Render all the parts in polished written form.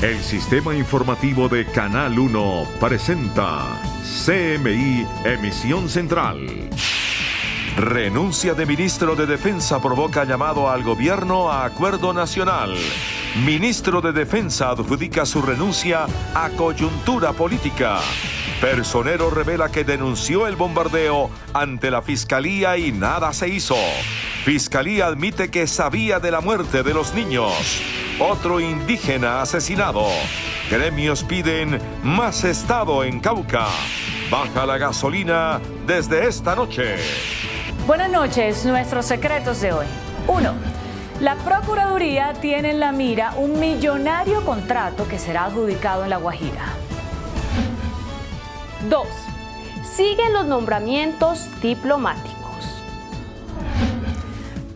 El sistema informativo de Canal 1 presenta CMI Emisión Central. Renuncia de ministro de Defensa provoca llamado al gobierno a acuerdo nacional. Ministro de Defensa adjudica su renuncia a coyuntura política. Personero revela que denunció el bombardeo ante la fiscalía y nada se hizo. Fiscalía admite que sabía de la muerte de los niños. Otro indígena asesinado. Gremios piden más Estado en Cauca. Baja la gasolina desde esta noche. Buenas noches, nuestros secretos de hoy. 1. La Procuraduría tiene en la mira un millonario contrato que será adjudicado en La Guajira. 2. Siguen los nombramientos diplomáticos.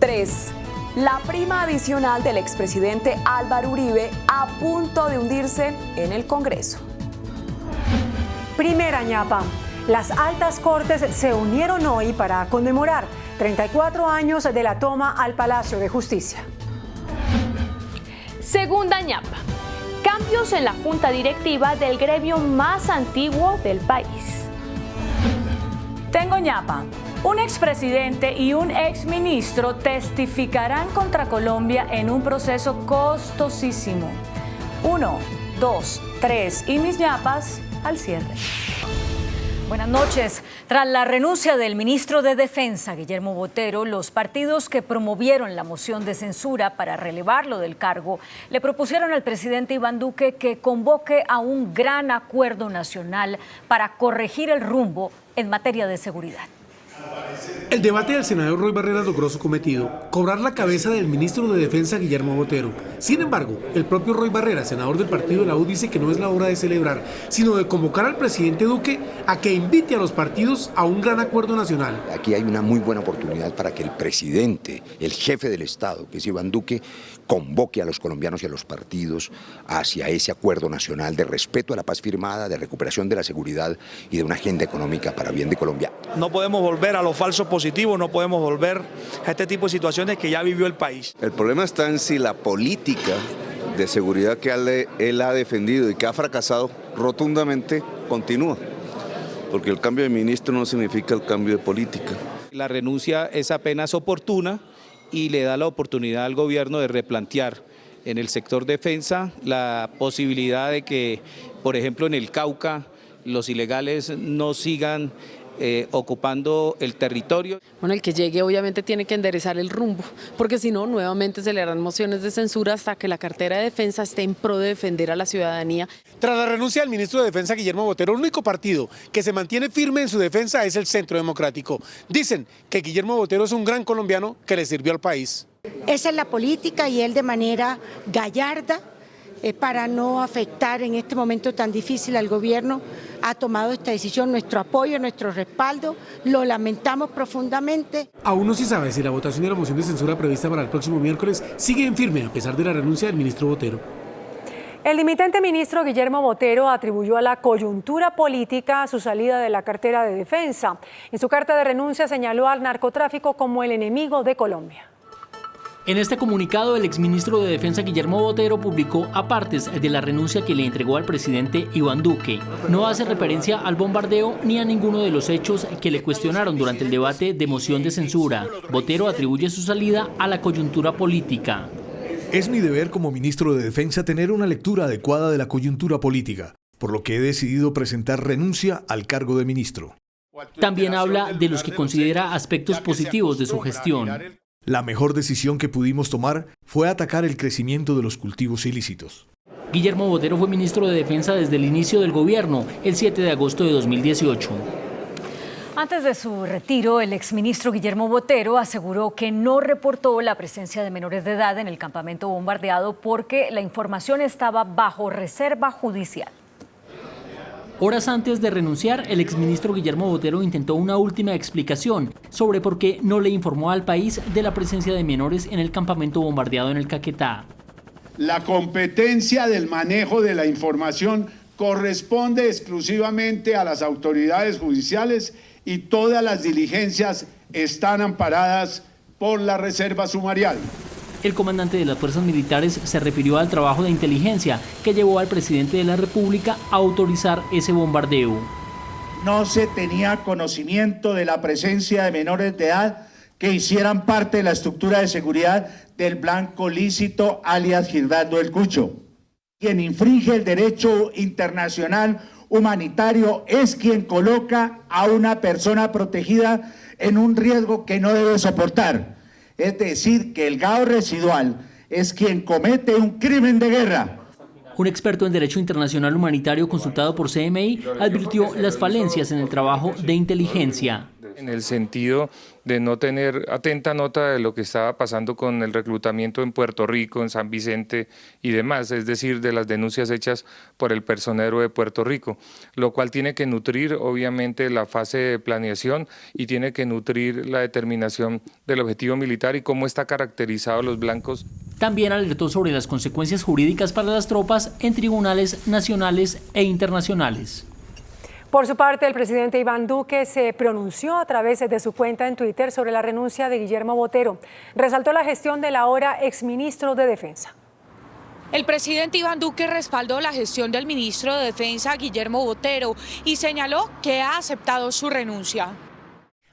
3. La prima adicional del expresidente Álvaro Uribe a punto de hundirse en el Congreso. Primera ñapa. Las altas cortes se unieron hoy para conmemorar 34 años de la toma al Palacio de Justicia. Segunda ñapa. Cambios en la junta directiva del gremio más antiguo del país. Tengo ñapa. Un expresidente y un exministro testificarán contra Colombia en un proceso costosísimo. 1, 2, 3 y mis ñapas al cierre. Buenas noches. Tras la renuncia del ministro de Defensa, Guillermo Botero, los partidos que promovieron la moción de censura para relevarlo del cargo le propusieron al presidente Iván Duque que convoque a un gran acuerdo nacional para corregir el rumbo en materia de seguridad. El debate del senador Roy Barreras logró su cometido, cobrar la cabeza del ministro de Defensa Guillermo Botero. Sin embargo, el propio Roy Barreras, senador del partido de la U, dice que no es la hora de celebrar, sino de convocar al presidente Duque a que invite a los partidos a un gran acuerdo nacional. Aquí hay una muy buena oportunidad para que el presidente, el jefe del Estado, que es Iván Duque, convoque a los colombianos y a los partidos hacia ese acuerdo nacional de respeto a la paz firmada, de recuperación de la seguridad y de una agenda económica para bien de Colombia. No podemos volver a los falsos positivos, no podemos volver a este tipo de situaciones que ya vivió el país. El problema está en si la política de seguridad que él ha defendido y que ha fracasado rotundamente continúa, porque el cambio de ministro no significa el cambio de política. La renuncia es apenas oportuna y le da la oportunidad al gobierno de replantear en el sector defensa la posibilidad de que, por ejemplo, en el Cauca, los ilegales no sigan ocupando el territorio. Bueno, el que llegue obviamente tiene que enderezar el rumbo, porque si no, nuevamente se le harán mociones de censura hasta que la cartera de defensa esté en pro de defender a la ciudadanía. Tras la renuncia del ministro de Defensa Guillermo Botero, el único partido que se mantiene firme en su defensa es el Centro Democrático. Dicen que Guillermo Botero es un gran colombiano que le sirvió al país. Esa es la política y él de manera gallarda, para no afectar en este momento tan difícil al gobierno, ha tomado esta decisión. Nuestro apoyo, nuestro respaldo, lo lamentamos profundamente. Aún no se sabe si la votación de la moción de censura prevista para el próximo miércoles sigue en firme a pesar de la renuncia del ministro Botero. El dimitente ministro Guillermo Botero atribuyó a la coyuntura política su salida de la cartera de defensa. En su carta de renuncia señaló al narcotráfico como el enemigo de Colombia. En este comunicado, el exministro de Defensa Guillermo Botero publicó apartes de la renuncia que le entregó al presidente Iván Duque. No hace referencia al bombardeo ni a ninguno de los hechos que le cuestionaron durante el debate de moción de censura. Botero atribuye su salida a la coyuntura política. Es mi deber como ministro de Defensa tener una lectura adecuada de la coyuntura política, por lo que he decidido presentar renuncia al cargo de ministro. También habla de los que considera aspectos positivos de su gestión. La mejor decisión que pudimos tomar fue atacar el crecimiento de los cultivos ilícitos. Guillermo Botero fue ministro de Defensa desde el inicio del gobierno, el 7 de agosto de 2018. Antes de su retiro, el exministro Guillermo Botero aseguró que no reportó la presencia de menores de edad en el campamento bombardeado porque la información estaba bajo reserva judicial. Horas antes de renunciar, el exministro Guillermo Botero intentó una última explicación sobre por qué no le informó al país de la presencia de menores en el campamento bombardeado en el Caquetá. La competencia del manejo de la información corresponde exclusivamente a las autoridades judiciales y todas las diligencias están amparadas por la reserva sumarial. el comandante de las fuerzas militares se refirió al trabajo de inteligencia que llevó al presidente de la República a autorizar ese bombardeo. No se tenía conocimiento de la presencia de menores de edad que hicieran parte de la estructura de seguridad del blanco lícito alias Giraldo El Cucho. Quien infringe el derecho internacional humanitario es quien coloca a una persona protegida en un riesgo que no debe soportar. Es decir, que el gado residual es quien comete un crimen de guerra. Un experto en Derecho Internacional Humanitario consultado por CMI advirtió las falencias en el trabajo de inteligencia. En el sentido de no tener atenta nota de lo que estaba pasando con el reclutamiento en Puerto Rico, en San Vicente y demás, es decir, de las denuncias hechas por el personero de Puerto Rico, lo cual tiene que nutrir obviamente la fase de planeación y tiene que nutrir la determinación del objetivo militar y cómo está caracterizado los blancos. También alertó sobre las consecuencias jurídicas para las tropas en tribunales nacionales e internacionales. Por su parte, el presidente Iván Duque se pronunció a través de su cuenta en Twitter sobre la renuncia de Guillermo Botero. Resaltó la gestión del ahora exministro de Defensa. El presidente Iván Duque respaldó la gestión del ministro de Defensa, Guillermo Botero, y señaló que ha aceptado su renuncia.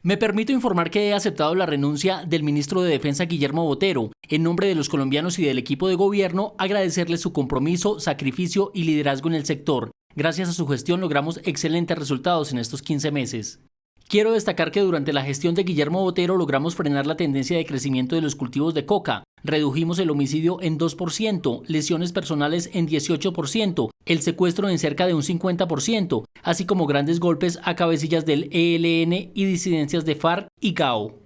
Me permito informar que he aceptado la renuncia del ministro de Defensa, Guillermo Botero. En nombre de los colombianos y del equipo de gobierno, agradecerle su compromiso, sacrificio y liderazgo en el sector. Gracias a su gestión logramos excelentes resultados en estos 15 meses. Quiero destacar que durante la gestión de Guillermo Botero logramos frenar la tendencia de crecimiento de los cultivos de coca, redujimos el homicidio en 2%, lesiones personales en 18%, el secuestro en cerca de un 50%, así como grandes golpes a cabecillas del ELN y disidencias de FARC y GAO.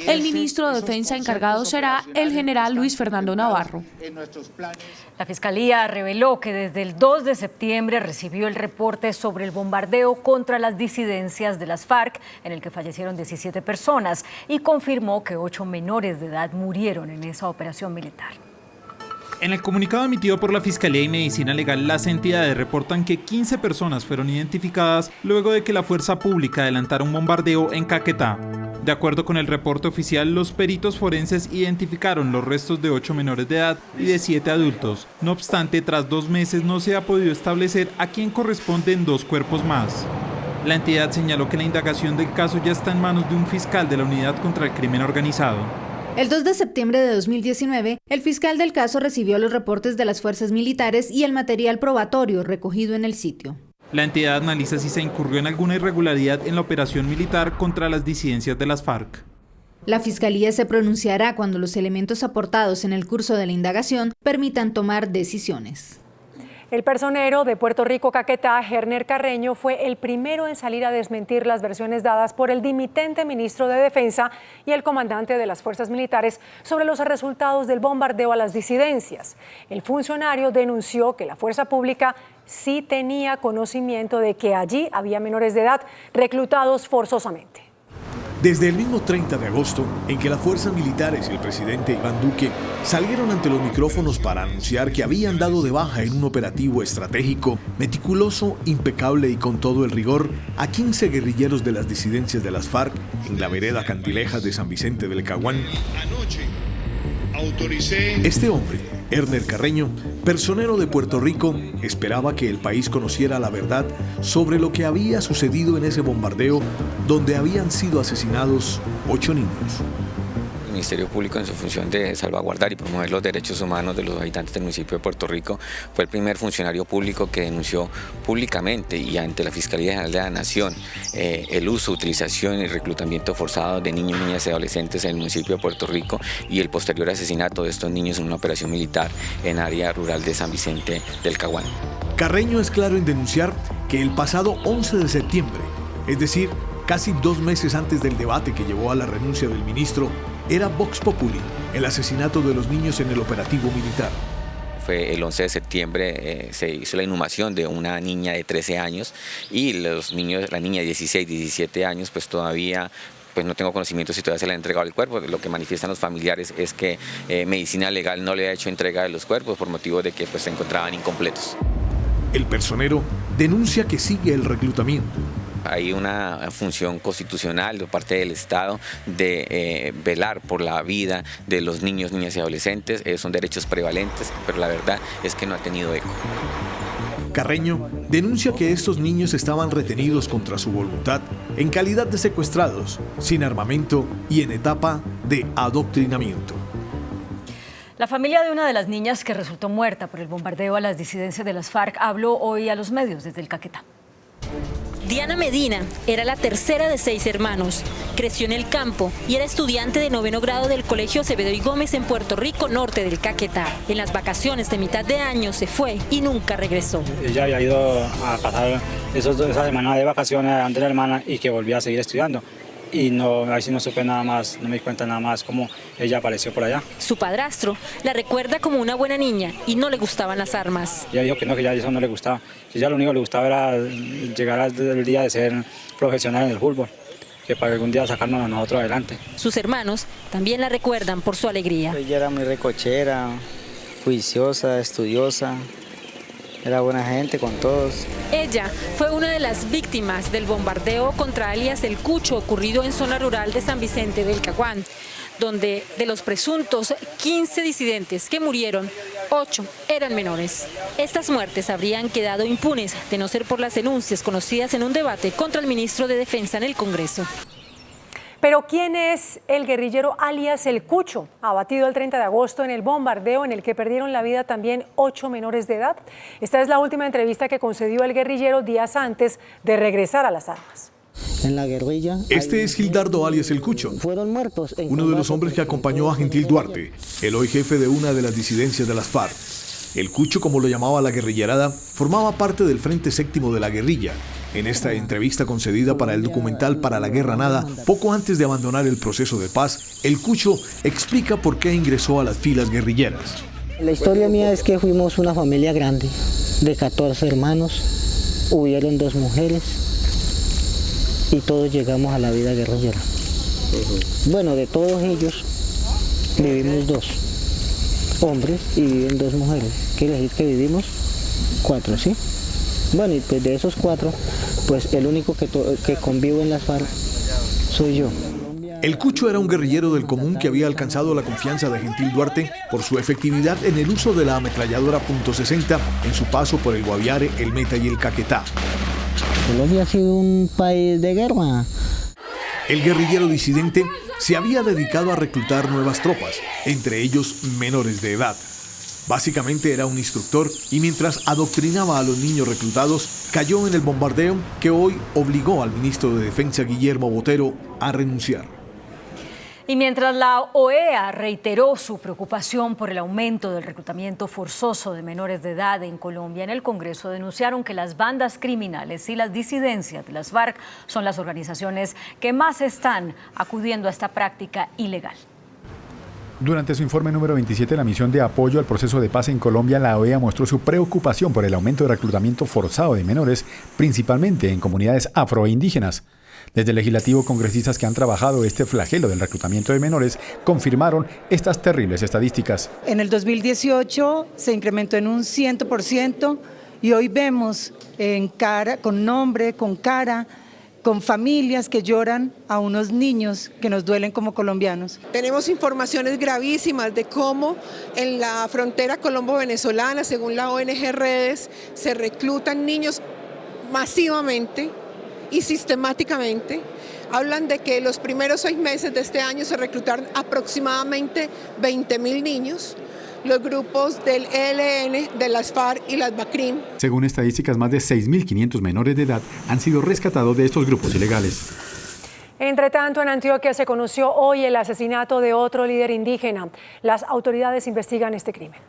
El ministro de Defensa encargado será el general Luis Fernando Navarro. La Fiscalía reveló que desde el 2 de septiembre recibió el reporte sobre el bombardeo contra las disidencias de las FARC, en el que fallecieron 17 personas, y confirmó que 8 menores de edad murieron en esa operación militar. En el comunicado emitido por la Fiscalía y Medicina Legal, las entidades reportan que 15 personas fueron identificadas luego de que la fuerza pública adelantara un bombardeo en Caquetá. De acuerdo con el reporte oficial, los peritos forenses identificaron los restos de 8 menores de edad y de 7 adultos. No obstante, tras 2 meses no se ha podido establecer a quién corresponden 2 cuerpos más. La entidad señaló que la indagación del caso ya está en manos de un fiscal de la Unidad contra el Crimen Organizado. El 2 de septiembre de 2019, el fiscal del caso recibió los reportes de las fuerzas militares y el material probatorio recogido en el sitio. La entidad analiza si se incurrió en alguna irregularidad en la operación militar contra las disidencias de las FARC. La Fiscalía se pronunciará cuando los elementos aportados en el curso de la indagación permitan tomar decisiones. El personero de Puerto Rico Caquetá, Herner Carreño, fue el primero en salir a desmentir las versiones dadas por el dimitente ministro de Defensa y el comandante de las fuerzas militares sobre los resultados del bombardeo a las disidencias. El funcionario denunció que la fuerza pública sí tenía conocimiento de que allí había menores de edad reclutados forzosamente. Desde el mismo 30 de agosto, en que las fuerzas militares y el presidente Iván Duque salieron ante los micrófonos para anunciar que habían dado de baja en un operativo estratégico, meticuloso, impecable y con todo el rigor, a 15 guerrilleros de las disidencias de las FARC en la vereda Candilejas de San Vicente del Caguán. Anoche autoricé... Este hombre, Herner Carreño, personero de Puerto Rico, esperaba que el país conociera la verdad sobre lo que había sucedido en ese bombardeo donde habían sido asesinados 8 niños. El Ministerio Público, en su función de salvaguardar y promover los derechos humanos de los habitantes del municipio de Puerto Rico, fue el primer funcionario público que denunció públicamente y ante la Fiscalía General de la Nación el uso, utilización y reclutamiento forzado de niños, niñas y adolescentes en el municipio de Puerto Rico y el posterior asesinato de estos niños en una operación militar en área rural de San Vicente del Caguán. Carreño es claro en denunciar que el pasado 11 de septiembre, es decir, casi 2 meses antes del debate que llevó a la renuncia del ministro, era Vox Populi, el asesinato de los niños en el operativo militar. Fue el 11 de septiembre, se hizo la inhumación de una niña de 13 años y los niños, la niña de 16, 17 años, pues todavía no tengo conocimiento si todavía se le ha entregado el cuerpo. Lo que manifiestan los familiares es que Medicina Legal no le ha hecho entrega de los cuerpos por motivo de que se encontraban incompletos. El personero denuncia que sigue el reclutamiento. hay una función constitucional de parte del Estado de velar por la vida de los niños, niñas y adolescentes. Son derechos prevalentes, pero la verdad es que no ha tenido eco. Carreño denuncia que estos niños estaban retenidos contra su voluntad, en calidad de secuestrados, sin armamento y en etapa de adoctrinamiento. La familia de una de las niñas que resultó muerta por el bombardeo a las disidencias de las FARC habló hoy a los medios desde el Caquetá. Diana Medina era la tercera de 6 hermanos. Creció en el campo y era estudiante de 9º grado del Colegio Acevedo y Gómez en Puerto Rico, norte del Caquetá. En las vacaciones de mitad de año se fue y nunca regresó. Ella había ido a pasar esa semana de vacaciones ante la hermana y que volvía a seguir estudiando. Y no, ahí sí no supe nada más, no me di cuenta nada más cómo ella apareció por allá. Su padrastro la recuerda como una buena niña y no le gustaban las armas. Ella dijo que no, que ya eso no le gustaba. Que ya lo único que le gustaba era llegar al día de ser profesional en el fútbol, que para algún día sacarnos a nosotros adelante. Sus hermanos también la recuerdan por su alegría. Ella era muy recochera, juiciosa, estudiosa. Era buena gente con todos. Ella fue una de las víctimas del bombardeo contra alias El Cucho ocurrido en zona rural de San Vicente del Caguán, donde de los presuntos 15 disidentes que murieron, 8 eran menores. Estas muertes habrían quedado impunes de no ser por las denuncias conocidas en un debate contra el ministro de Defensa en el Congreso. Pero ¿quién es el guerrillero alias El Cucho, abatido el 30 de agosto en el bombardeo en el que perdieron la vida también 8 menores de edad? Esta es la última entrevista que concedió el guerrillero días antes de regresar a las armas. En la guerrilla. Este es Gildardo alias El Cucho, fueron muertos uno de los hombres que acompañó a Gentil Duarte, el hoy jefe de una de las disidencias de las FARC. El Cucho, como lo llamaba la guerrillerada, formaba parte del Frente Séptimo de la guerrilla. En esta entrevista concedida para el documental Para la Guerra Nada, poco antes de abandonar el proceso de paz, El Cucho explica por qué ingresó a las filas guerrilleras. La historia mía es que fuimos una familia grande, de 14 hermanos, hubieron 2 mujeres y todos llegamos a la vida guerrillera. Bueno, de todos ellos vivimos 2 hombres y viven 2 mujeres. Quiere decir que vivimos 4, ¿sí? Bueno, y pues de esos 4, pues el único que convivo en las FARC soy yo. El Cucho era un guerrillero del común que había alcanzado la confianza de Gentil Duarte por su efectividad en el uso de la ametralladora .60 en su paso por el Guaviare, el Meta y el Caquetá. Colombia ha sido un país de guerra. El guerrillero disidente se había dedicado a reclutar nuevas tropas, entre ellos menores de edad. Básicamente era un instructor y mientras adoctrinaba a los niños reclutados, cayó en el bombardeo que hoy obligó al ministro de Defensa Guillermo Botero a renunciar. Y mientras la OEA reiteró su preocupación por el aumento del reclutamiento forzoso de menores de edad en Colombia, en el Congreso denunciaron que las bandas criminales y las disidencias de las FARC son las organizaciones que más están acudiendo a esta práctica ilegal. Durante su informe número 27 de la misión de apoyo al proceso de paz en Colombia, la OEA mostró su preocupación por el aumento de reclutamiento forzado de menores, principalmente en comunidades afro e indígenas. Desde el legislativo, congresistas que han trabajado este flagelo del reclutamiento de menores confirmaron estas terribles estadísticas. En el 2018 se incrementó en un 100% y hoy vemos en cara, con nombre, con cara, con familias que lloran a unos niños que nos duelen como colombianos. Tenemos informaciones gravísimas de cómo en la frontera colombo-venezolana, según la ONG Redes, se reclutan niños masivamente y sistemáticamente. Hablan de que los primeros 6 meses de este año se reclutaron aproximadamente 20.000 niños. Los grupos del ELN, de las FARC y las BACRIM. Según estadísticas, más de 6.500 menores de edad han sido rescatados de estos grupos ilegales. Entre tanto, en Antioquia se conoció hoy el asesinato de otro líder indígena. Las autoridades investigan este crimen.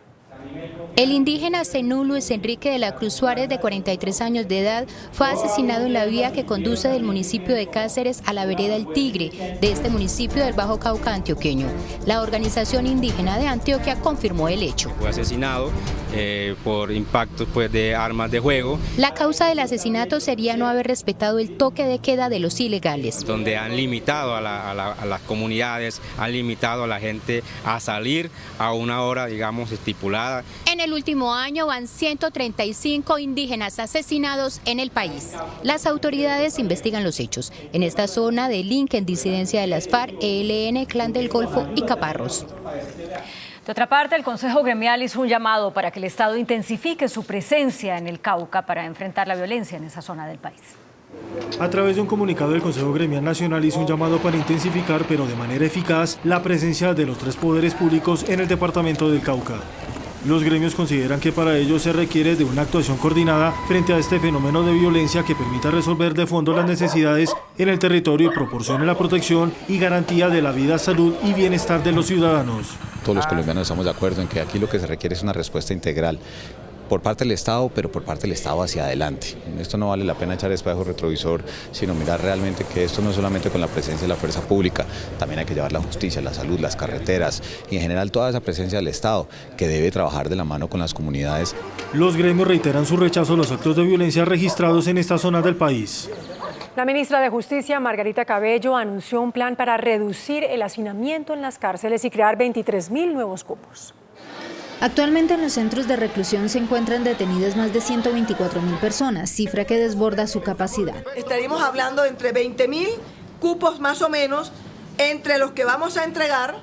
El indígena Zenú Luis Enrique de la Cruz Suárez, de 43 años de edad, fue asesinado en la vía que conduce del municipio de Cáceres a la vereda El Tigre, de este municipio del Bajo Cauca antioqueño. La organización indígena de Antioquia confirmó el hecho. Fue asesinado por impactos pues, de armas de juego. La causa del asesinato sería no haber respetado el toque de queda de los ilegales. Donde han limitado a las comunidades, han limitado a la gente a salir a una hora, digamos, estipulada. En el último año van 135 indígenas asesinados en el país. Las autoridades investigan los hechos en esta zona de link en disidencia de las FARC, ELN, Clan del Golfo y Caparros. De otra parte, el Consejo Gremial hizo un llamado para que el Estado intensifique su presencia en el Cauca para enfrentar la violencia en esa zona del país. A través de un comunicado, el Consejo Gremial Nacional hizo un llamado para intensificar, pero de manera eficaz, la presencia de los tres poderes públicos en el departamento del Cauca. Los gremios consideran que para ello se requiere de una actuación coordinada frente a este fenómeno de violencia que permita resolver de fondo las necesidades en el territorio y proporcione la protección y garantía de la vida, salud y bienestar de los ciudadanos. Todos los colombianos estamos de acuerdo en que aquí lo que se requiere es una respuesta integral por parte del Estado, pero por parte del Estado hacia adelante. Esto no vale la pena echar espejo retrovisor, sino mirar realmente que esto no es solamente con la presencia de la fuerza pública, también hay que llevar la justicia, la salud, las carreteras y en general toda esa presencia del Estado que debe trabajar de la mano con las comunidades. Los gremios reiteran su rechazo a los actos de violencia registrados en esta zona del país. La ministra de Justicia, Margarita Cabello, anunció un plan para reducir el hacinamiento en las cárceles y crear 23.000 nuevos cupos. Actualmente en los centros de reclusión se encuentran detenidas más de 124.000 personas, cifra que desborda su capacidad. Estaríamos hablando entre 20.000 cupos más o menos entre los que vamos a entregar,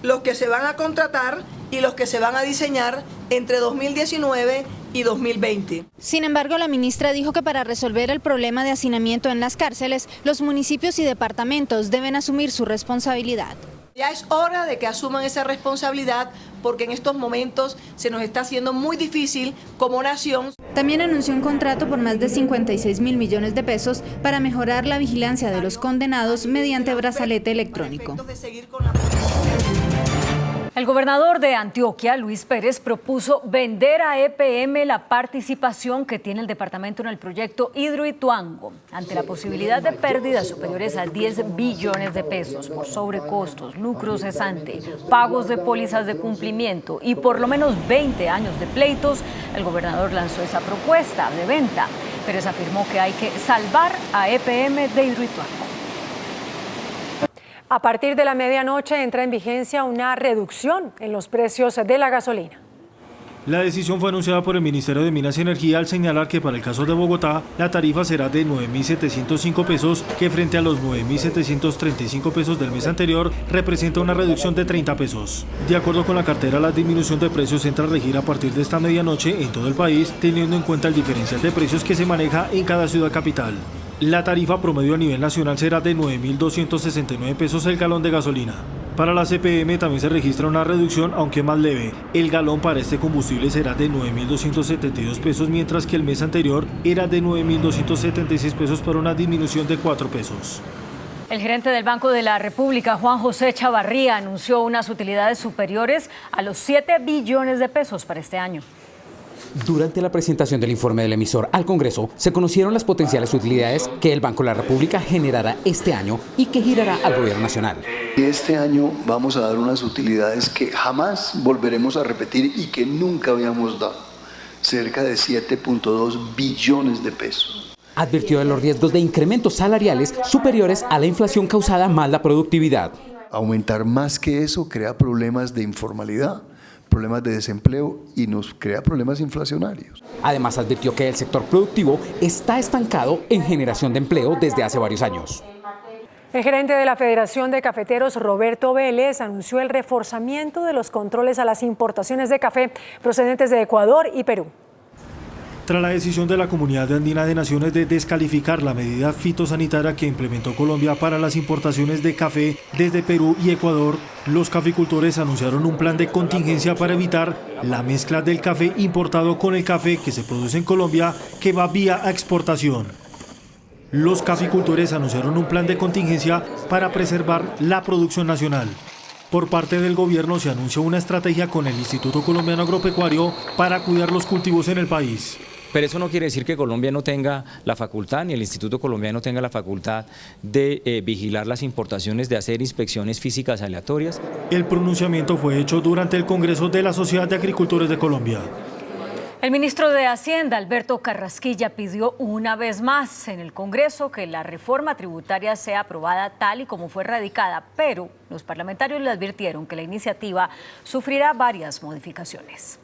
los que se van a contratar y los que se van a diseñar entre 2019 y 2020. Sin embargo, la ministra dijo que para resolver el problema de hacinamiento en las cárceles, los municipios y departamentos deben asumir su responsabilidad. Ya es hora de que asuman esa responsabilidad porque en estos momentos se nos está haciendo muy difícil como nación. También anunció un contrato por más de 56.000 millones de pesos para mejorar la vigilancia de los condenados mediante brazalete electrónico. El gobernador de Antioquia, Luis Pérez, propuso vender a EPM la participación que tiene el departamento en el proyecto Hidroituango, ante la posibilidad de pérdidas superiores a 10 billones de pesos por sobrecostos, lucro cesante, pagos de pólizas de cumplimiento y por lo menos 20 años de pleitos. El gobernador lanzó esa propuesta de venta. Pérez afirmó que hay que salvar a EPM de Hidroituango. A partir de la medianoche entra en vigencia una reducción en los precios de la gasolina. La decisión fue anunciada por el Ministerio de Minas y Energía al señalar que para el caso de Bogotá, la tarifa será de 9.705 pesos, que frente a los 9.735 pesos del mes anterior, representa una reducción de 30 pesos. De acuerdo con la cartera, la disminución de precios entra a regir a partir de esta medianoche en todo el país, teniendo en cuenta el diferencial de precios que se maneja en cada ciudad capital. La tarifa promedio a nivel nacional será de 9.269 pesos el galón de gasolina. Para la CPM también se registra una reducción, aunque más leve. El galón para este combustible será de 9.272 pesos, mientras que el mes anterior era de 9.276 pesos para una disminución de 4 pesos. El gerente del Banco de la República, Juan José Chavarría, anunció unas utilidades superiores a los 7 billones de pesos para este año. Durante la presentación del informe del emisor al Congreso, se conocieron las potenciales utilidades que el Banco de la República generará este año y que girará al Gobierno Nacional. Este año vamos a dar unas utilidades que jamás volveremos a repetir y que nunca habíamos dado, cerca de 7.2 billones de pesos. Advirtió de los riesgos de incrementos salariales superiores a la inflación causada más la productividad. Aumentar más que eso crea problemas de informalidad, problemas de desempleo y nos crea problemas inflacionarios. Además, advirtió que el sector productivo está estancado en generación de empleo desde hace varios años. El gerente de la Federación de Cafeteros, Roberto Vélez, anunció el reforzamiento de los controles a las importaciones de café procedentes de Ecuador y Perú. Tras la decisión de la Comunidad Andina de Naciones de descalificar la medida fitosanitaria que implementó Colombia para las importaciones de café desde Perú y Ecuador, los caficultores anunciaron un plan de contingencia para evitar la mezcla del café importado con el café que se produce en Colombia, que va vía a exportación. Los caficultores anunciaron un plan de contingencia para preservar la producción nacional. Por parte del gobierno se anuncia una estrategia con el Instituto Colombiano Agropecuario para cuidar los cultivos en el país. Pero eso no quiere decir que Colombia no tenga la facultad, ni el Instituto Colombiano tenga la facultad de vigilar las importaciones, de hacer inspecciones físicas aleatorias. El pronunciamiento fue hecho durante el Congreso de la Sociedad de Agricultores de Colombia. El ministro de Hacienda, Alberto Carrasquilla, pidió una vez más en el Congreso que la reforma tributaria sea aprobada tal y como fue radicada, pero los parlamentarios le advirtieron que la iniciativa sufrirá varias modificaciones.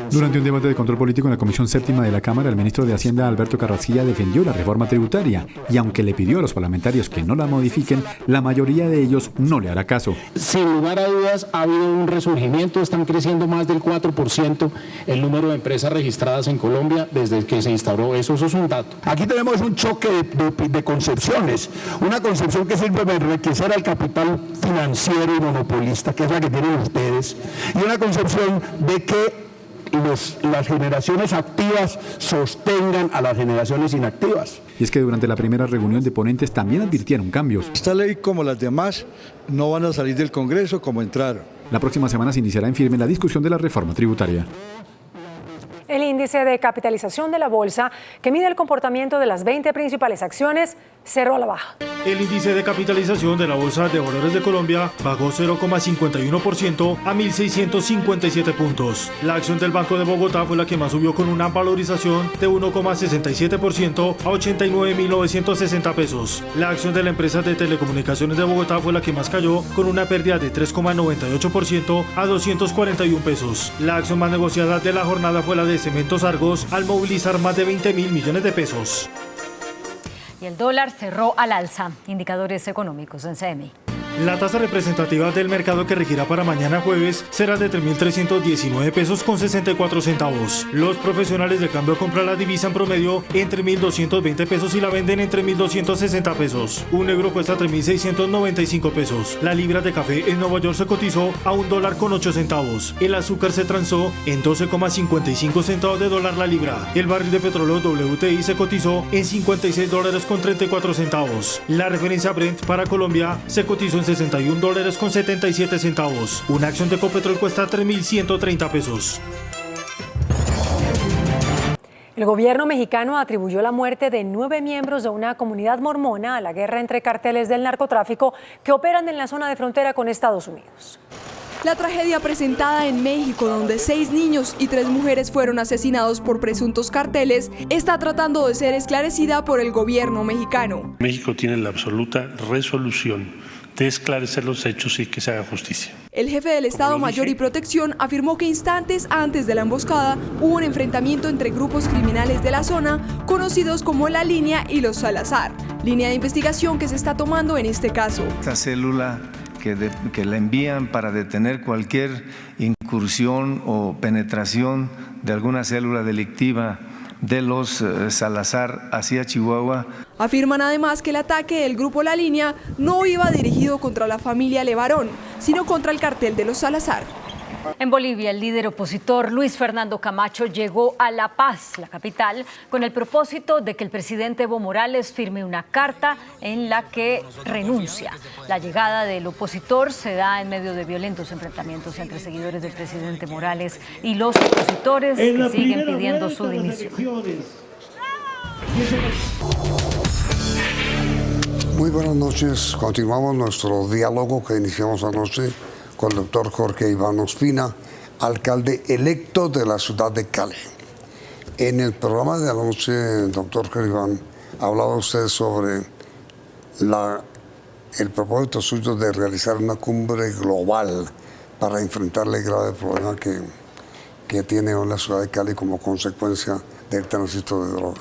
Durante un debate de control político en la Comisión Séptima de la Cámara, el ministro de Hacienda, Alberto Carrasquilla, defendió la reforma tributaria y aunque le pidió a los parlamentarios que no la modifiquen, la mayoría de ellos no le hará caso. Sin lugar a dudas ha habido un resurgimiento, están creciendo más del 4% el número de empresas registradas en Colombia desde que se instauró eso es un dato. Aquí tenemos un choque de concepciones, una concepción que sirve para enriquecer al capital financiero y monopolista, que es la que tienen ustedes, y una concepción de que las generaciones activas sostengan a las generaciones inactivas. Y es que durante la primera reunión de ponentes también advirtieron cambios. Esta ley, como las demás, no van a salir del Congreso como entraron. La próxima semana se iniciará en firme la discusión de la reforma tributaria. El índice de capitalización de la bolsa, que mide el comportamiento de las 20 principales acciones, cerró a la baja. El índice de capitalización de la Bolsa de Valores de Colombia bajó 0,51% a 1.657 puntos. La acción del Banco de Bogotá fue la que más subió con una valorización de 1,67% a 89.960 pesos. La acción de la empresa de telecomunicaciones de Bogotá fue la que más cayó con una pérdida de 3,98% a 241 pesos. La acción más negociada de la jornada fue la de Cementos Argos al movilizar más de 20.000 millones de pesos. Y el dólar cerró al alza. Indicadores económicos en CMI. La tasa representativa del mercado que regirá para mañana jueves será de 3.319 pesos con 64 centavos. Los profesionales de cambio compran la divisa en promedio entre 1.220 pesos y la venden entre 1.260 pesos. Un euro cuesta 3.695 pesos. La libra de café en Nueva York se cotizó a $1.08. El azúcar se transó en 12,55 centavos de dólar la libra. El barril de petróleo WTI se cotizó en $56.34. La referencia Brent para Colombia se cotizó en $61.77. Una acción de Ecopetrol cuesta 3.130 pesos. El gobierno mexicano atribuyó la muerte de 9 miembros de una comunidad mormona a la guerra entre carteles del narcotráfico que operan en la zona de frontera con Estados Unidos. La tragedia presentada en México, donde 6 niños y 3 mujeres fueron asesinados por presuntos carteles, está tratando de ser esclarecida por el gobierno mexicano. México tiene la absoluta resolución de esclarecer los hechos y que se haga justicia. El jefe del Estado Mayor y Protección afirmó que instantes antes de la emboscada hubo un enfrentamiento entre grupos criminales de la zona, conocidos como La Línea y los Salazar, línea de investigación que se está tomando en este caso. Esta célula que la envían para detener cualquier incursión o penetración de alguna célula delictiva de los Salazar hacia Chihuahua. Afirman además que el ataque del grupo La Línea no iba dirigido contra la familia Levarón, sino contra el cartel de los Salazar. En Bolivia, el líder opositor Luis Fernando Camacho llegó a La Paz, la capital, con el propósito de que el presidente Evo Morales firme una carta en la que renuncia. La llegada del opositor se da en medio de violentos enfrentamientos entre seguidores del presidente Morales y los opositores que siguen pidiendo su dimisión. Muy buenas noches. Continuamos nuestro diálogo que iniciamos anoche con el doctor Jorge Iván Ospina, alcalde electo de la ciudad de Cali. En el programa de anoche, doctor Jorge Iván, hablaba usted sobre el propósito suyo de realizar una cumbre global para enfrentar el grave problema que tiene hoy la ciudad de Cali como consecuencia del tránsito de droga.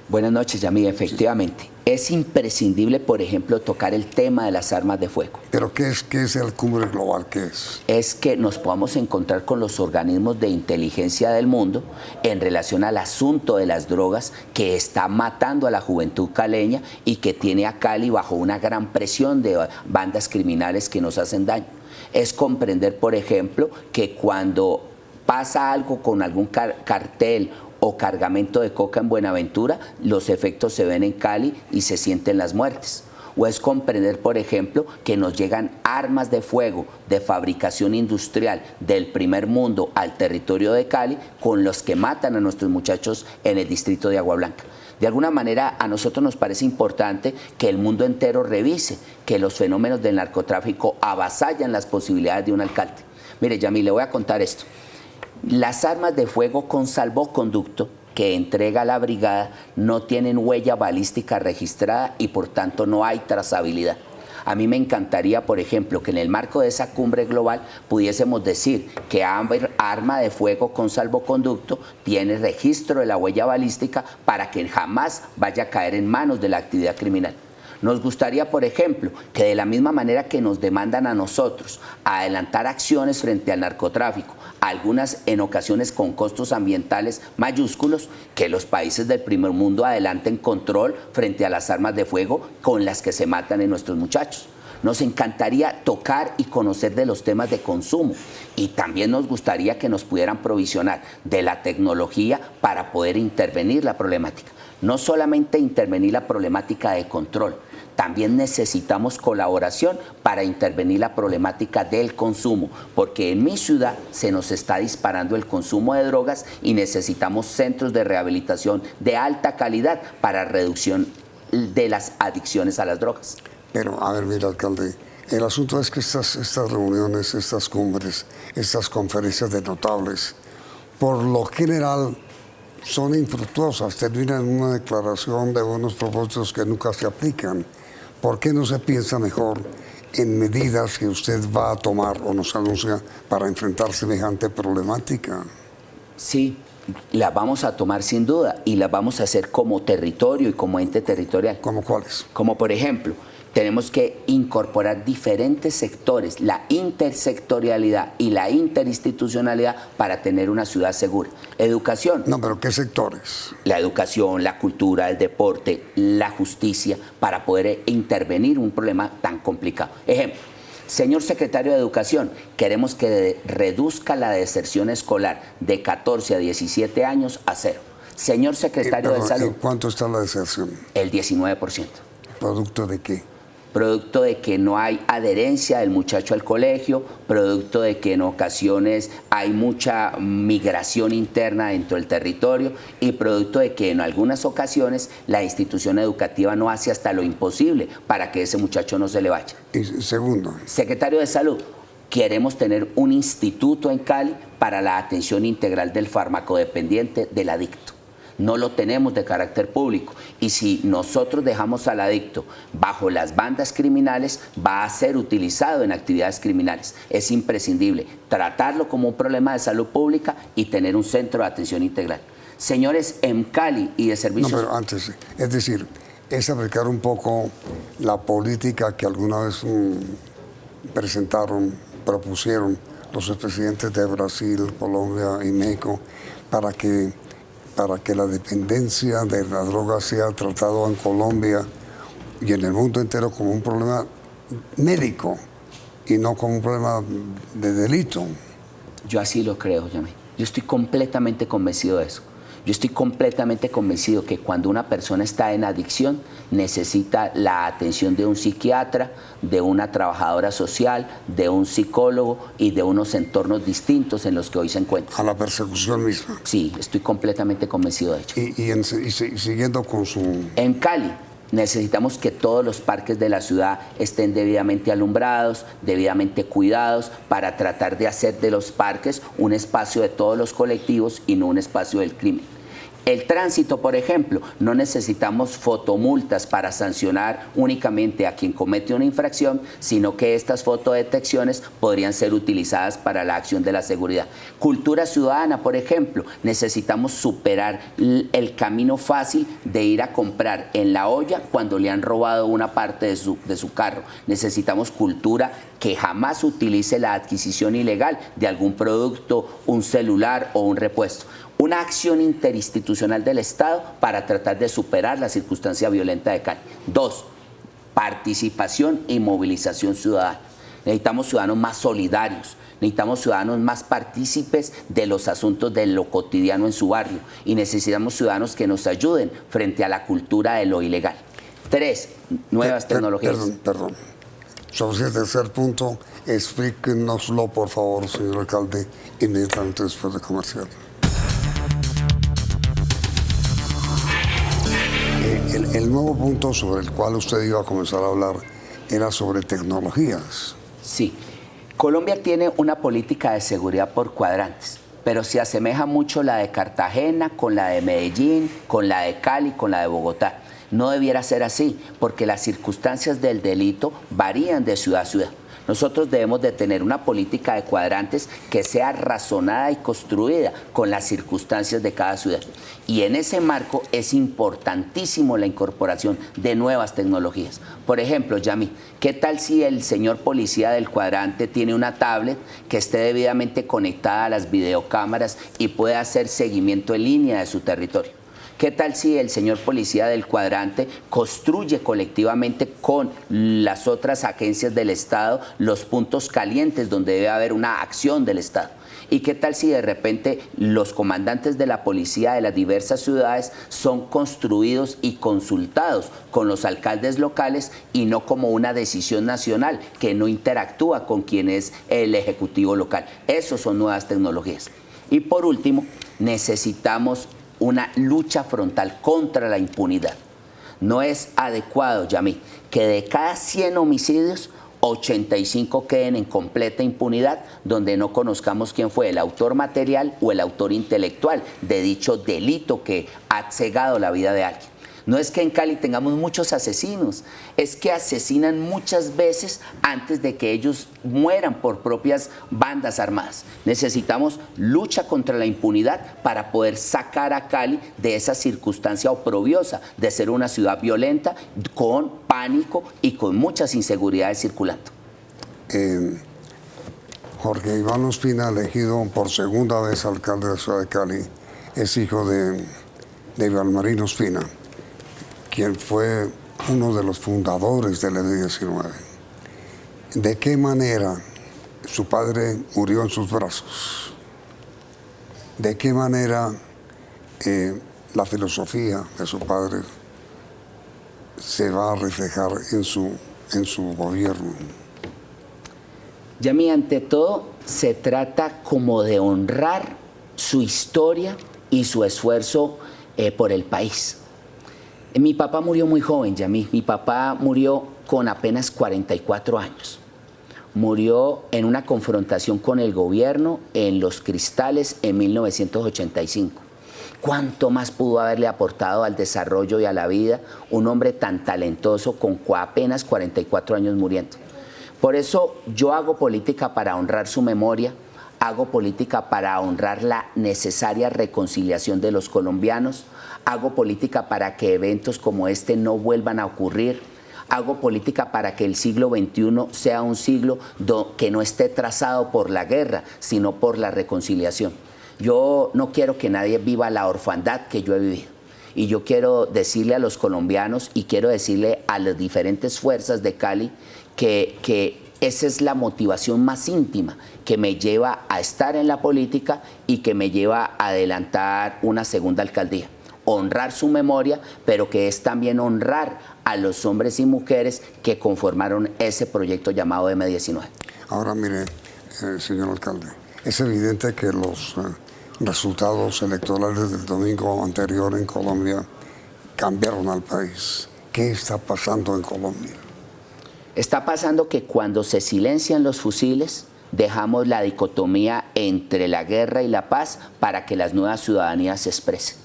Buenas noches, Yamil. Efectivamente, es imprescindible, por ejemplo, tocar el tema de las armas de fuego. ¿Pero qué es el cumbre global? ¿Qué es? Es que nos podamos encontrar con los organismos de inteligencia del mundo en relación al asunto de las drogas que está matando a la juventud caleña y que tiene a Cali bajo una gran presión de bandas criminales que nos hacen daño. Es comprender, por ejemplo, que cuando pasa algo con algún cartel o cargamento de coca en Buenaventura, los efectos se ven en Cali y se sienten las muertes. O es comprender, por ejemplo, que nos llegan armas de fuego de fabricación industrial del primer mundo al territorio de Cali, con los que matan a nuestros muchachos en el distrito de Agua Blanca. De alguna manera, a nosotros nos parece importante que el mundo entero revise que los fenómenos del narcotráfico avasallan las posibilidades de un alcalde. Mire, Yamil, le voy a contar esto. Las armas de fuego con salvoconducto que entrega la brigada no tienen huella balística registrada y por tanto no hay trazabilidad. A mí me encantaría, por ejemplo, que en el marco de esa cumbre global pudiésemos decir que arma de fuego con salvoconducto tiene registro de la huella balística para que jamás vaya a caer en manos de la actividad criminal. Nos gustaría, por ejemplo, que de la misma manera que nos demandan a nosotros adelantar acciones frente al narcotráfico, algunas en ocasiones con costos ambientales mayúsculos, que los países del primer mundo adelanten control frente a las armas de fuego con las que se matan en nuestros muchachos. Nos encantaría tocar y conocer de los temas de consumo y también nos gustaría que nos pudieran provisionar de la tecnología para poder intervenir la problemática. No solamente intervenir la problemática de control, también necesitamos colaboración para intervenir la problemática del consumo, porque en mi ciudad se nos está disparando el consumo de drogas y necesitamos centros de rehabilitación de alta calidad para reducción de las adicciones a las drogas. Pero, a ver, mira, alcalde, el asunto es que estas reuniones, estas cumbres, estas conferencias de notables, por lo general son infructuosas, terminan en una declaración de buenos propósitos que nunca se aplican. ¿Por qué no se piensa mejor en medidas que usted va a tomar o nos anuncia para enfrentar semejante problemática? Sí, las vamos a tomar sin duda y las vamos a hacer como territorio y como ente territorial. ¿Cómo cuáles? Como por ejemplo, tenemos que incorporar diferentes sectores, la intersectorialidad y la interinstitucionalidad para tener una ciudad segura. Educación. No, pero ¿qué sectores? La educación, la cultura, el deporte, la justicia, para poder intervenir un problema tan complicado. Ejemplo, señor secretario de Educación, queremos que reduzca la deserción escolar de 14 a 17 años a 0. Señor secretario de Salud. ¿Cuánto está la deserción? El 19%. ¿Producto de qué? Producto de que no hay adherencia del muchacho al colegio, producto de que en ocasiones hay mucha migración interna dentro del territorio y producto de que en algunas ocasiones la institución educativa no hace hasta lo imposible para que ese muchacho no se le vaya. Y segundo. Secretario de Salud, queremos tener un instituto en Cali para la atención integral del farmacodependiente, del adicto. No lo tenemos de carácter público y si nosotros dejamos al adicto bajo las bandas criminales va a ser utilizado en actividades criminales. Es imprescindible tratarlo como un problema de salud pública y tener un centro de atención integral. Señores, en Cali y de servicios... No, pero antes, es decir, es aplicar un poco la política que alguna vez propusieron los expresidentes de Brasil, Colombia y México para que la dependencia de la droga sea tratado en Colombia y en el mundo entero como un problema médico y no como un problema de delito. Yo así lo creo, Yamil. Yo estoy completamente convencido de eso. Yo estoy completamente convencido que cuando una persona está en adicción necesita la atención de un psiquiatra, de una trabajadora social, de un psicólogo y de unos entornos distintos en los que hoy se encuentra. A la persecución misma. Sí, estoy completamente convencido de ello. Y siguiendo con su... En Cali necesitamos que todos los parques de la ciudad estén debidamente alumbrados, debidamente cuidados, para tratar de hacer de los parques un espacio de todos los colectivos y no un espacio del crimen. El tránsito, por ejemplo, no necesitamos fotomultas para sancionar únicamente a quien comete una infracción, sino que estas fotodetecciones podrían ser utilizadas para la acción de la seguridad. Cultura ciudadana, por ejemplo, necesitamos superar el camino fácil de ir a comprar en la olla cuando le han robado una parte de su carro. Necesitamos cultura que jamás utilice la adquisición ilegal de algún producto, un celular o un repuesto. Una acción interinstitucional del Estado para tratar de superar la circunstancia violenta de Cali. 2, participación y movilización ciudadana. Necesitamos ciudadanos más solidarios, necesitamos ciudadanos más partícipes de los asuntos de lo cotidiano en su barrio y necesitamos ciudadanos que nos ayuden frente a la cultura de lo ilegal. 3, nuevas tecnologías. Perdón. Sobre ese tercer punto, explíquenoslo, por favor, señor alcalde, inmediatamente después de comercial. El nuevo punto sobre el cual usted iba a comenzar a hablar era sobre tecnologías. Sí. Colombia tiene una política de seguridad por cuadrantes. pero se asemeja mucho la de Cartagena con la de Medellín, con la de Cali, con la de Bogotá. No debiera ser así, porque las circunstancias del delito varían de ciudad a ciudad. Nosotros debemos de tener una política de cuadrantes que sea razonada y construida con las circunstancias de cada ciudad. Y en ese marco es importantísimo la incorporación de nuevas tecnologías. Por ejemplo, Yami, ¿qué tal si el señor policía del cuadrante tiene una tablet que esté debidamente conectada a las videocámaras y pueda hacer seguimiento en línea de su territorio? ¿Qué tal si el señor policía del cuadrante construye colectivamente con las otras agencias del Estado los puntos calientes donde debe haber una acción del Estado? ¿Y qué tal si de repente los comandantes de la policía de las diversas ciudades son construidos y consultados con los alcaldes locales y no como una decisión nacional que no interactúa con quien es el ejecutivo local? Esas son nuevas tecnologías. Y por último, necesitamos una lucha frontal contra la impunidad. No es adecuado, Yami, que de cada 100 homicidios, 85 queden en completa impunidad, donde no conozcamos quién fue el autor material o el autor intelectual de dicho delito que ha cegado la vida de alguien. No es que en Cali tengamos muchos asesinos, es que asesinan muchas veces antes de que ellos mueran por propias bandas armadas. Necesitamos lucha contra la impunidad para poder sacar a Cali de esa circunstancia oprobiosa de ser una ciudad violenta, con pánico y con muchas inseguridades circulando. Jorge Iván Ospina, elegido por segunda vez alcalde de la ciudad de Cali, es hijo de Iván Marino Ospina, quien fue uno de los fundadores del M-19. ¿De qué manera su padre murió en sus brazos? ¿De qué manera la filosofía de su padre se va a reflejar en su gobierno? Yami, ante todo, se trata como de honrar su historia y su esfuerzo por el país. Mi papá murió muy joven, Yami. Mi papá murió con apenas 44 años. Murió en una confrontación con el gobierno en Los Cristales en 1985. ¿Cuánto más pudo haberle aportado al desarrollo y a la vida un hombre tan talentoso con apenas 44 años muriendo? Por eso yo hago política para honrar su memoria, hago política para honrar la necesaria reconciliación de los colombianos, hago política para que eventos como este no vuelvan a ocurrir, hago política para que el siglo XXI sea un siglo que no esté trazado por la guerra, sino por la reconciliación. Yo no quiero que nadie viva la orfandad que yo he vivido. Y yo quiero decirle a los colombianos y quiero decirle a las diferentes fuerzas de Cali que esa es la motivación más íntima que me lleva a estar en la política y que me lleva a adelantar una segunda alcaldía. Honrar su memoria, pero que es también honrar a los hombres y mujeres que conformaron ese proyecto llamado M-19. Ahora mire, señor alcalde, es evidente que los resultados electorales del domingo anterior en Colombia cambiaron al país. ¿Qué está pasando en Colombia? Está pasando que cuando se silencian los fusiles, dejamos la dicotomía entre la guerra y la paz para que las nuevas ciudadanías se expresen.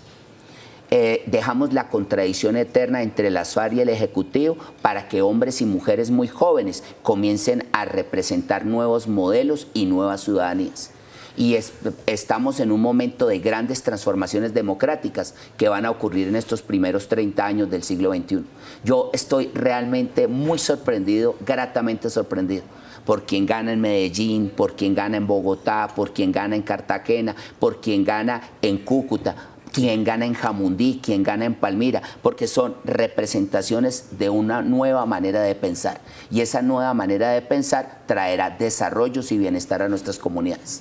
Dejamos la contradicción eterna entre las FARC y el Ejecutivo para que hombres y mujeres muy jóvenes comiencen a representar nuevos modelos y nuevas ciudadanías. Y estamos en un momento de grandes transformaciones democráticas que van a ocurrir en estos primeros 30 años del siglo XXI. Yo estoy realmente muy sorprendido, gratamente sorprendido, por quien gana en Medellín, por quien gana en Bogotá, por quien gana en Cartagena, por quien gana en Cúcuta, quien gana en Jamundí, quien gana en Palmira, porque son representaciones de una nueva manera de pensar. Y esa nueva manera de pensar traerá desarrollos y bienestar a nuestras comunidades.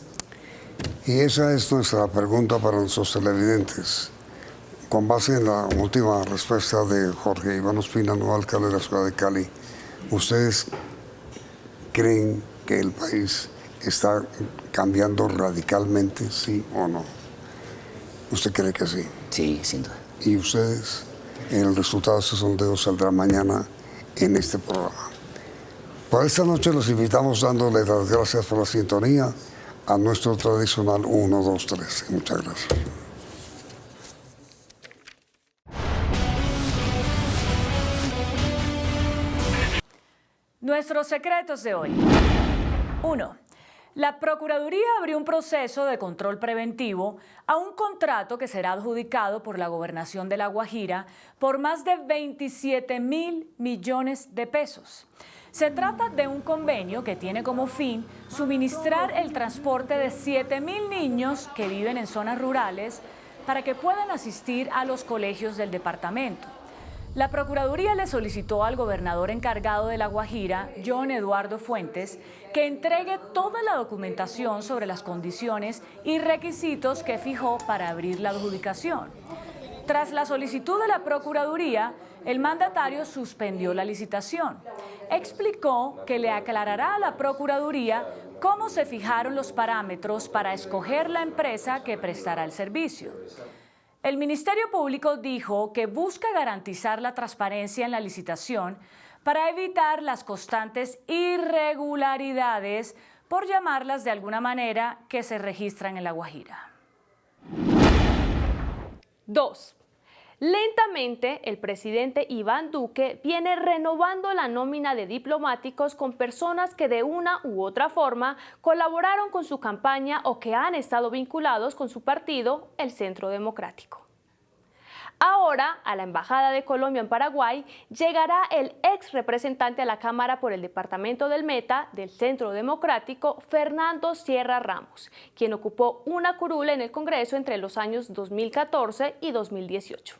Y esa es nuestra pregunta para nuestros televidentes. Con base en la última respuesta de Jorge Iván Ospina, nuevo alcalde de la ciudad de Cali, ¿ustedes creen que el país está cambiando radicalmente, sí o no? ¿Usted cree que sí? Sí, sin duda. ¿Y ustedes? El resultado de ese sondeo saldrá mañana en este programa. Por esta noche los invitamos dándole las gracias por la sintonía a nuestro tradicional 1, 2, 3. Muchas gracias. Nuestros secretos de hoy. 1. La Procuraduría abrió un proceso de control preventivo a un contrato que será adjudicado por la Gobernación de La Guajira por más de 27.000 millones de pesos. Se trata de un convenio que tiene como fin suministrar el transporte de 7.000 niños que viven en zonas rurales para que puedan asistir a los colegios del departamento. La Procuraduría le solicitó al gobernador encargado de La Guajira, John Eduardo Fuentes, que entregue toda la documentación sobre las condiciones y requisitos que fijó para abrir la adjudicación. Tras la solicitud de la Procuraduría, el mandatario suspendió la licitación. Explicó que le aclarará a la Procuraduría cómo se fijaron los parámetros para escoger la empresa que prestará el servicio. El Ministerio Público dijo que busca garantizar la transparencia en la licitación para evitar las constantes irregularidades, por llamarlas de alguna manera, que se registran en La Guajira. 2. Lentamente, el presidente Iván Duque viene renovando la nómina de diplomáticos con personas que de una u otra forma colaboraron con su campaña o que han estado vinculados con su partido, el Centro Democrático. Ahora, a la Embajada de Colombia en Paraguay, llegará el ex representante a la Cámara por el Departamento del Meta del Centro Democrático, Fernando Sierra Ramos, quien ocupó una curul en el Congreso entre los años 2014 y 2018.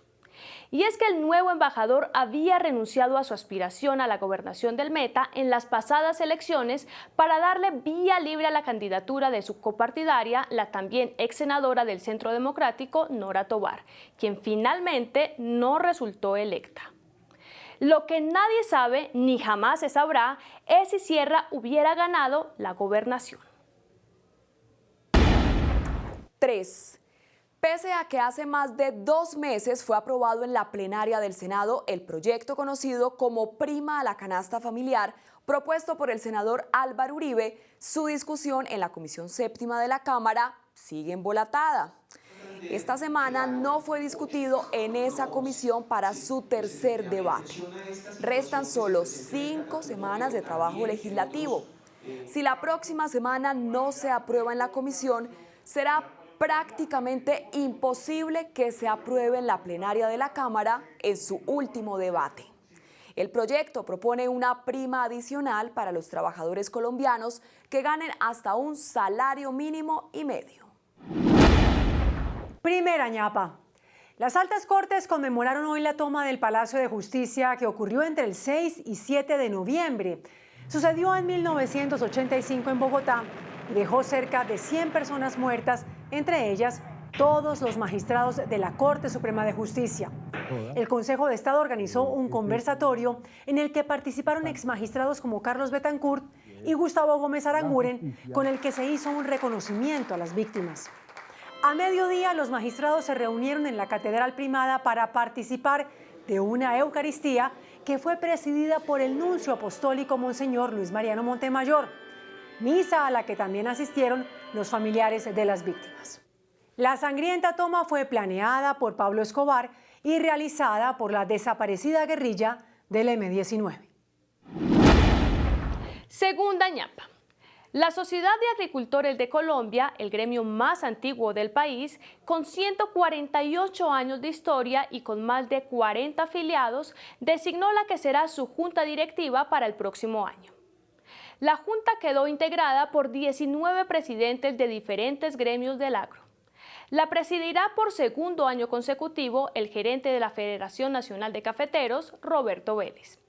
Y es que el nuevo embajador había renunciado a su aspiración a la gobernación del Meta en las pasadas elecciones para darle vía libre a la candidatura de su copartidaria, la también ex senadora del Centro Democrático, Nora Tovar, quien finalmente no resultó electa. Lo que nadie sabe ni jamás se sabrá es si Sierra hubiera ganado la gobernación. 3. Pese a que hace más de 2 meses fue aprobado en la plenaria del Senado el proyecto conocido como Prima a la Canasta Familiar, propuesto por el senador Álvaro Uribe, su discusión en la Comisión Séptima de la Cámara sigue embolatada. Esta semana no fue discutido en esa comisión para su tercer debate. Restan solo 5 semanas de trabajo legislativo. Si la próxima semana no se aprueba en la comisión, será prácticamente imposible que se apruebe en la plenaria de la Cámara en su último debate. El proyecto propone una prima adicional para los trabajadores colombianos que ganen hasta un salario mínimo y medio. Primera ñapa. Las altas cortes conmemoraron hoy la toma del Palacio de Justicia que ocurrió entre el 6 y 7 de noviembre. Sucedió en 1985 en Bogotá y dejó cerca de 100 personas muertas, entre ellas todos los magistrados de la Corte Suprema de Justicia. El Consejo de Estado organizó un conversatorio en el que participaron exmagistrados como Carlos Betancourt y Gustavo Gómez Aranguren, con el que se hizo un reconocimiento a las víctimas. A mediodía, los magistrados se reunieron en la Catedral Primada para participar de una Eucaristía que fue presidida por el nuncio apostólico Monseñor Luis Mariano Montemayor, misa a la que también asistieron los familiares de las víctimas. La sangrienta toma fue planeada por Pablo Escobar y realizada por la desaparecida guerrilla del M-19. Segunda ñapa. La Sociedad de Agricultores de Colombia, el gremio más antiguo del país, con 148 años de historia y con más de 40 afiliados, designó la que será su junta directiva para el próximo año. La junta quedó integrada por 19 presidentes de diferentes gremios del agro. La presidirá por segundo año consecutivo el gerente de la Federación Nacional de Cafeteros, Roberto Vélez.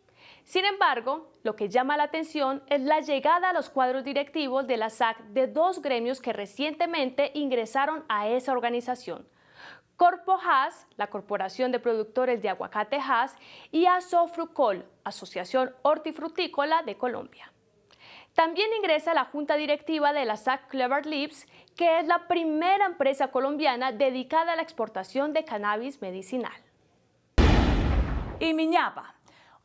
Sin embargo, lo que llama la atención es la llegada a los cuadros directivos de la SAC de 2 gremios que recientemente ingresaron a esa organización: Corpo Hass, la Corporación de Productores de Aguacate Hass, y Asofrucol, Asociación Hortifrutícola de Colombia. También ingresa a la junta directiva de la SAC Clever Leaves, que es la primera empresa colombiana dedicada a la exportación de cannabis medicinal. Y mi ñapa.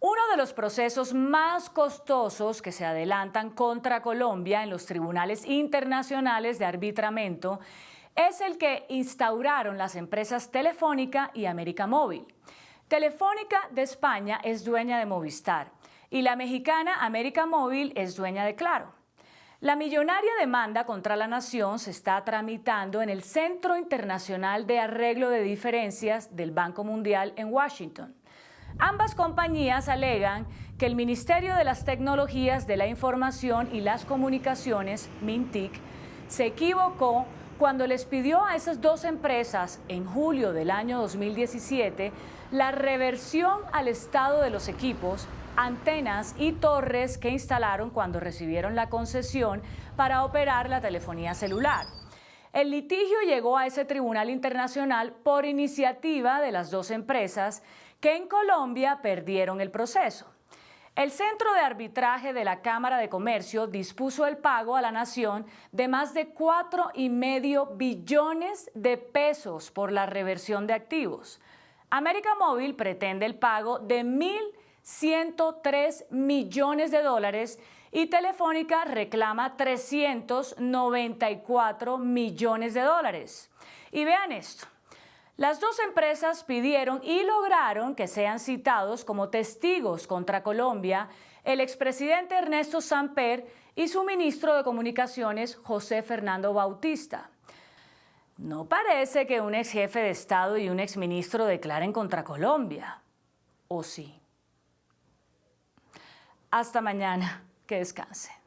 Uno de los procesos más costosos que se adelantan contra Colombia en los tribunales internacionales de arbitramiento es el que instauraron las empresas Telefónica y América Móvil. Telefónica de España es dueña de Movistar y la mexicana América Móvil es dueña de Claro. La millonaria demanda contra la nación se está tramitando en el Centro Internacional de Arreglo de Diferencias del Banco Mundial en Washington. Ambas compañías alegan que el Ministerio de las Tecnologías de la Información y las Comunicaciones, MINTIC, se equivocó cuando les pidió a esas dos empresas en julio del año 2017 la reversión al estado de los equipos, antenas y torres que instalaron cuando recibieron la concesión para operar la telefonía celular. El litigio llegó a ese tribunal internacional por iniciativa de las dos empresas que en Colombia perdieron el proceso. El Centro de Arbitraje de la Cámara de Comercio dispuso el pago a la nación de más de 4,5 billones de pesos por la reversión de activos. América Móvil pretende el pago de 1.103 millones de dólares y Telefónica reclama 394 millones de dólares. Y vean esto. Las dos empresas pidieron y lograron que sean citados como testigos contra Colombia el expresidente Ernesto Samper y su ministro de Comunicaciones, José Fernando Bautista. No parece que un ex jefe de Estado y un exministro declaren contra Colombia. ¿O sí? Hasta mañana. Que descanse.